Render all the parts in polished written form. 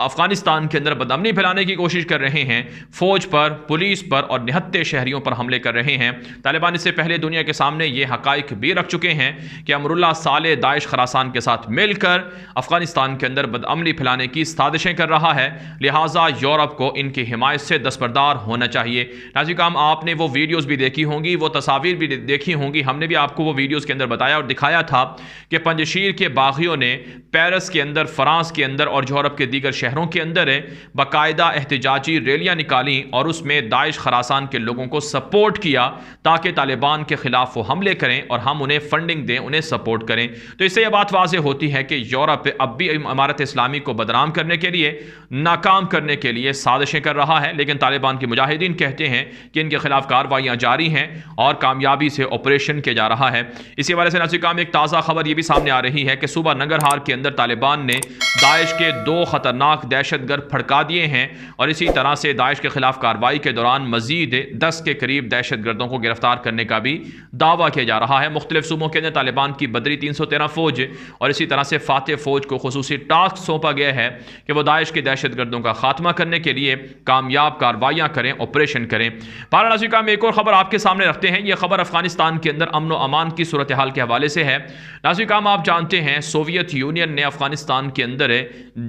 افغانستان کے اندر بدامنی پھیلانے کی کوشش کر رہے ہیں، فوج پر، پولیس پر اور نہتے شہریوں پر حملے کر رہے ہیں۔ طالبان اس سے پہلے دنیا کے سامنے یہ حقائق بھی رکھ چکے ہیں کہ امراللہ صالح داعش خراسان کے ساتھ مل کر افغانستان کے اندر بدامنی پھیلانے کی سازشیں کر رہا ہے، لہٰذا یورپ کو ان کی حمایت سے دستبردار ہونا چاہیے۔ ناظرین کرام، آپ نے وہ ویڈیوز بھی دیکھی ہوں گی، وہ تصاویر بھی دیکھی ہوں گی، ہم نے بھی آپ کو وہ ویڈیوز کے اندر بتایا اور دکھایا تھا کہ پنجشیر کے باغیوں نے پیرس کے اندر، فرانس کے اندر اور یورپ کے دیگر شہروں کے اندر باقاعدہ احتجاجی ریلیاں نکالیں اور اس میں داعش خراسان کے لوگوں کو سپورٹ کیا تاکہ طالبان کے خلاف وہ حملے کریں اور ہم انہیں فنڈنگ دیں، انہیں سپورٹ کریں۔ تو اس سے یہ بات واضح ہوتی ہے کہ یورپ اب بھی امارت اسلامی کو بدنام کرنے کے لیے، ناکام کرنے کے لیے سازشیں کر رہا ہے، لیکن طالبان کے مجاہدین کہتے ہیں کہ ان کے خلاف کارروائیاں جاری ہیں اور کامیابی سے آپریشن کیا جا رہا ہے۔ اسی حوالے سے ناظرین کرام، ایک تازہ خبر یہ بھی سامنے آ رہی ہے کہ صوبہ ننگرہار کے اندر طالبان نے داعش کے 2 خطرناک دہشت گرد پھڑکا دیے ہیں اور اسی طرح سے داعش کے خلاف کارروائی کے دوران مزید 10 کے قریب دہشت گردوں کو گرفتار کرنے کا بھی دعویٰ کیا جا رہا ہے۔ مختلف صوبوں کے اندر طالبان کی بدری 313 فوج اور اسی طرح سے فاتح فوج کو خصوصی ٹاسک سونپا گیا ہے کہ وہ داعش کے دہشت گردوں کا خاتمہ کرنے کے لیے کامیاب کارروائیاں کریں، آپریشن کریں۔ بہرحال ناظرین کرام، ایک اور خبر آپ کے سامنے رکھتے ہیں۔ یہ خبر افغانستان کے اندر امن و امان کی صورتحال کے حوالے سے ہے۔ ناظرین کرام، آپ جانتے ہیں سوویت یونین نے افغانستان کے اندر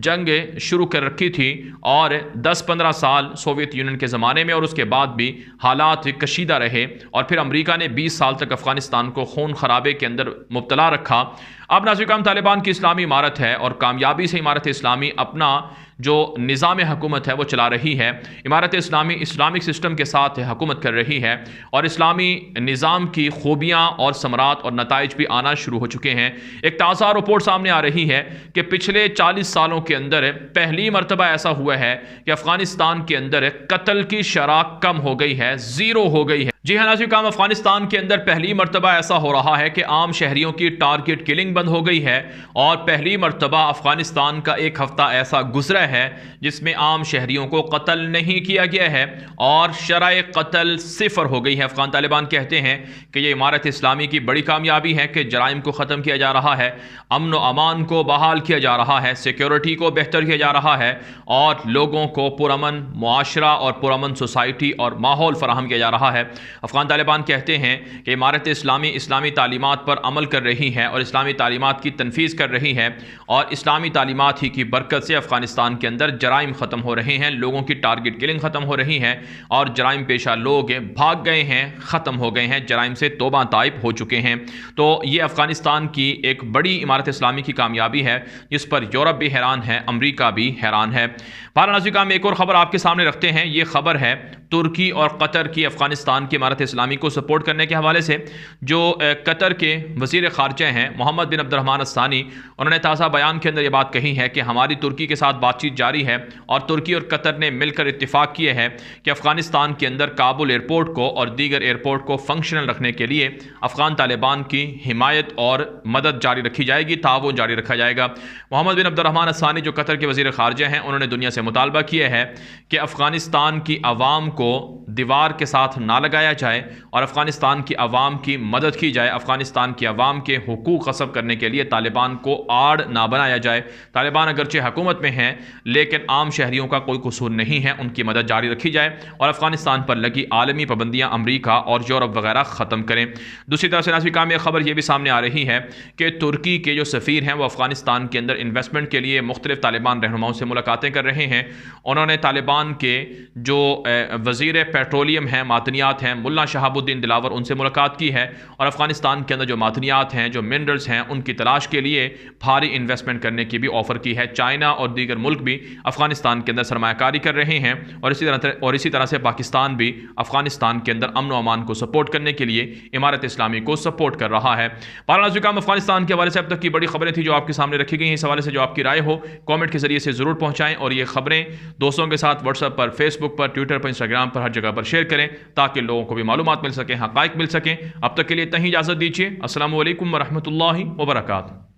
جنگ شروع کر رکھی تھی اور 10-15 سال سوویت یونین کے زمانے میں اور اس کے بعد بھی حالات کشیدہ رہے اور پھر امریکہ نے 20 سال تک افغانستان کو خون خرابے کے اندر مبتلا رکھا۔ اب ناظرین کرام، طالبان کی اسلامی امارت ہے اور کامیابی سے امارت اسلامی اپنا جو نظام حکومت ہے وہ چلا رہی ہے۔ امارت اسلامی اسلامک سسٹم کے ساتھ حکومت کر رہی ہے اور اسلامی نظام کی خوبیاں اور ثمرات اور نتائج بھی آنا شروع ہو چکے ہیں۔ ایک تازہ رپورٹ سامنے آ رہی ہے کہ پچھلے 40 سالوں کے اندر پہلی مرتبہ ایسا ہوا ہے کہ افغانستان کے اندر قتل کی شرح کم ہو گئی ہے، 0 ہو گئی ہے۔ جی ہاں ناظرین کرام، افغانستان کے اندر پہلی مرتبہ ایسا ہو رہا ہے کہ عام شہریوں کی ٹارگٹ کلنگ بند ہو گئی ہے اور پہلی مرتبہ افغانستان کا ایک ہفتہ ایسا گزرا ہے جس میں عام شہریوں کو قتل نہیں کیا گیا ہے اور شرح قتل 0 ہو گئی ہے۔ افغان طالبان کہتے ہیں کہ یہ امارت اسلامی کی بڑی کامیابی ہے کہ جرائم کو ختم کیا جا رہا ہے، امن و امان کو بحال کیا جا رہا ہے، سیکیورٹی کو بہتر کیا جا رہا ہے اور لوگوں کو پرامن معاشرہ اور پرامن سوسائٹی اور ماحول فراہم کیا جا رہا ہے۔ افغان طالبان کہتے ہیں کہ امارت اسلامی اسلامی تعلیمات پر عمل کر رہی ہے اور اسلامی تعلیمات کی تنفیذ کر رہی ہے اور اسلامی تعلیمات ہی کی برکت سے افغانستان کے اندر جرائم ختم ہو رہے ہیں، لوگوں کی ٹارگٹ کلنگ ختم ہو رہی ہے اور جرائم پیشہ لوگ بھاگ گئے ہیں، ختم ہو گئے ہیں، جرائم سے توبہ طائب ہو چکے ہیں۔ تو یہ افغانستان کی ایک بڑی امارت اسلامی کی کامیابی ہے جس پر یورپ بھی حیران ہے، امریکہ بھی حیران ہے۔ بہرحال ناظرین کرام، ایک اور خبر آپ کے سامنے رکھتے ہیں۔ یہ خبر ہے ترکی اور قطر کی افغانستان کی امارت اسلامی کو سپورٹ کرنے کے حوالے سے۔ جو قطر کے وزیر خارجہ ہیں محمد بن عبد الرحمن الثانی، انہوں نے تازہ بیان کے اندر یہ بات کہی ہے کہ ہماری ترکی کے ساتھ بات چیت جاری ہے اور ترکی اور قطر نے مل کر اتفاق کیا ہے کہ افغانستان کے اندر کابل ایئرپورٹ کو اور دیگر ایئرپورٹ کو فنکشنل رکھنے کے لیے افغان طالبان کی حمایت اور مدد جاری رکھی جائے گی، تعاون جاری رکھا جائے گا۔ محمد بن عبد الرحمن الثانی جو قطر کے وزیر خارجہ ہیں، انہوں نے دنیا سے مطالبہ کیا ہے کہ افغانستان کی عوام کو دیوار کے ساتھ نہ لگایا جائے اور افغانستان کی عوام کی مدد کی جائے، افغانستان کی عوام کے حقوق غصب کرنے کے لیے طالبان کو آڑ نہ بنایا جائے۔ طالبان اگرچہ حکومت میں ہیں لیکن عام شہریوں کا کوئی قصور نہیں ہے، ان کی مدد جاری رکھی جائے اور افغانستان پر لگی عالمی پابندیاں امریکہ اور یورپ وغیرہ ختم کریں۔ دوسری طرف سے ناظرین کرام، ایک خبر یہ بھی سامنے آ رہی ہے کہ ترکی کے جو سفیر ہیں وہ افغانستان کے اندر انویسٹمنٹ کے لیے مختلف طالبان رہنماؤں سے ملاقاتیں کر رہے ہیں۔ انہوں نے طالبان کے جو وزیر پیٹرولیم ہیں، معدنیات ہیں، ملا شہاب الدین دلاور، ان سے ملاقات کی ہے اور افغانستان کے اندر جو معدنیات ہیں، جو منرلز ہیں، ان کی تلاش کے لیے بھاری انویسٹمنٹ کرنے کی بھی آفر کی ہے۔ چائنا اور دیگر ملک بھی افغانستان کے اندر سرمایہ کاری کر رہے ہیں اور اسی طرح سے پاکستان بھی افغانستان کے اندر امن و امان کو سپورٹ کرنے کے لیے امارت اسلامی کو سپورٹ کر رہا ہے۔ بہرحال ناظرین کرام، افغانستان کے حوالے سے اب تک کی بڑی خبریں تھیں جو آپ کے سامنے رکھی گئی ہیں۔ اس حوالے سے جو آپ کی رائے ہو کامنٹ کے ذریعے سے ضرور پہنچائیں اور یہ خبریں دوستوں کے ساتھ واٹس ایپ پر، فیس بک پر، ٹویٹر پر، انسٹاگرام پر، ہر جگہ پر شیئر کریں تاکہ لوگوں کو بھی معلومات مل سکیں، حقائق مل سکیں۔ اب تک کے لیے اتنا ہی اجازت دیجیے۔ السلام علیکم ورحمۃ اللہ وبرکاتہ۔